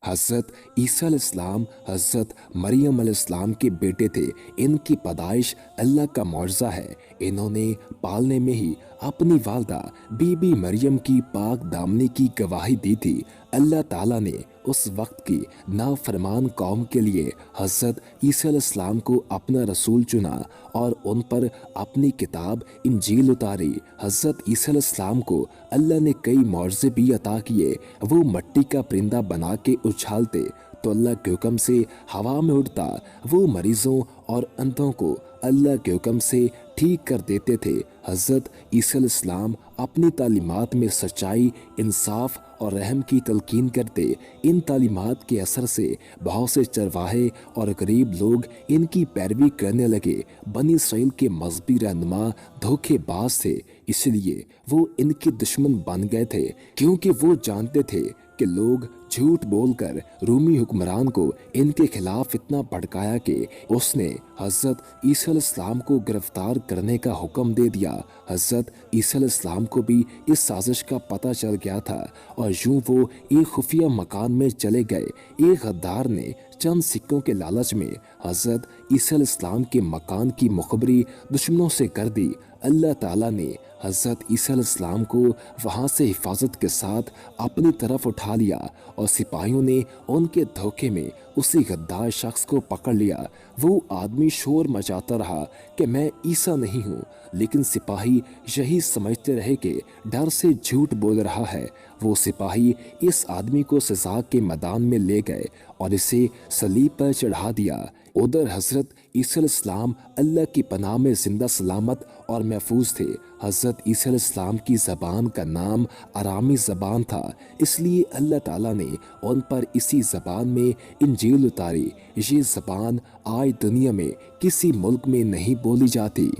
हज़रत ईसा अलैहिस्सलाम हज़रत मरियम अलैहिस्सलाम के बेटे थे। इनकी पैदाइश अल्लाह का मौजज़ा है। इन्होंने पालने में ही अपनी वालदा बीबी मरियम की पाक दामनी की गवाही दी थी। अल्लाह ताला ने उस वक्त की नाफरमान कौम के लिए हज़रत ईसा अलैहिस्सलाम को अपना रसूल चुना और उन पर अपनी किताब इंजील उतारी। हज़रत ईसा अलैहिस्सलाम को अल्लाह ने कई मौजज़े भी अता किए। वो मिट्टी का परिंदा बना के उछालते तो अल्लाह के हुक्म से हवा में उड़ता। वो मरीजों और अंधों को अल्लाह के हुक्म से ठीक कर देते थे। हज़रत ईसा अलैहिस्सलाम अपनी तालीमात में सच्चाई, इंसाफ और रहम की तलकीन करते। इन तालीमात के असर से बहुत से चरवाहे और गरीब लोग इनकी पैरवी करने लगे। बनी इसराइल के मजहबी रहनुमा धोखेबाज थे, इसलिए वो इनके दुश्मन बन गए थे, क्योंकि वो जानते थे कि लोग झूठ बोलकर रूमी हुक्मरान को इनके खिलाफ इतना भड़काया कि उसने हज़रत ईसा अलैहिस्सलाम को गिरफ्तार करने का हुक्म दे दिया। हज़रत ईसा अलैहिस्सलाम को भी इस साजिश का पता चल गया था और यूं वो एक खुफिया मकान में चले गए। एक गद्दार ने चंद सिक्कों के लालच में हज़रत ईसा अलैहिस्सलाम के मकान की मुखबरी दुश्मनों से कर दी। अल्लाह ताला ने हज़रत ईसा अलैहिस्सलाम को वहाँ से हिफाजत के साथ अपनी तरफ उठा लिया और सिपाहियों ने उनके धोखे में उसी गद्दार शख्स को पकड़ लिया। वो आदमी शोर मचाता रहा कि मैं ईसा नहीं हूँ, लेकिन सिपाही यही समझते रहे कि डर से झूठ बोल रहा है। वो सिपाही इस आदमी को सज़ा के मैदान में ले गए और इसे सलीब पर चढ़ा दिया। उधर हज़रत ईसा अलैहिस्सलाम अल्लाह की पनाह में जिंदा सलामत और महफूज थे। हज़रत ईसा अलैहिस्सलाम की ज़बान का नाम अरामी ज़बान था, इसलिए अल्लाह ताला ने उन पर इसी ज़बान में इंजील उतारी। ये ज़बान आज दुनिया में किसी मुल्क में नहीं बोली जाती।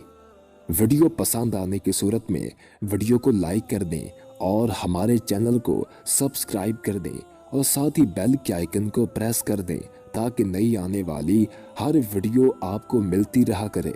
वीडियो पसंद आने की सूरत में वीडियो को लाइक कर दें और हमारे चैनल को सब्सक्राइब कर दें और साथ ही बेल के आइकन को प्रेस कर दें ताकि नई आने वाली हर वीडियो आपको मिलती रहा करे।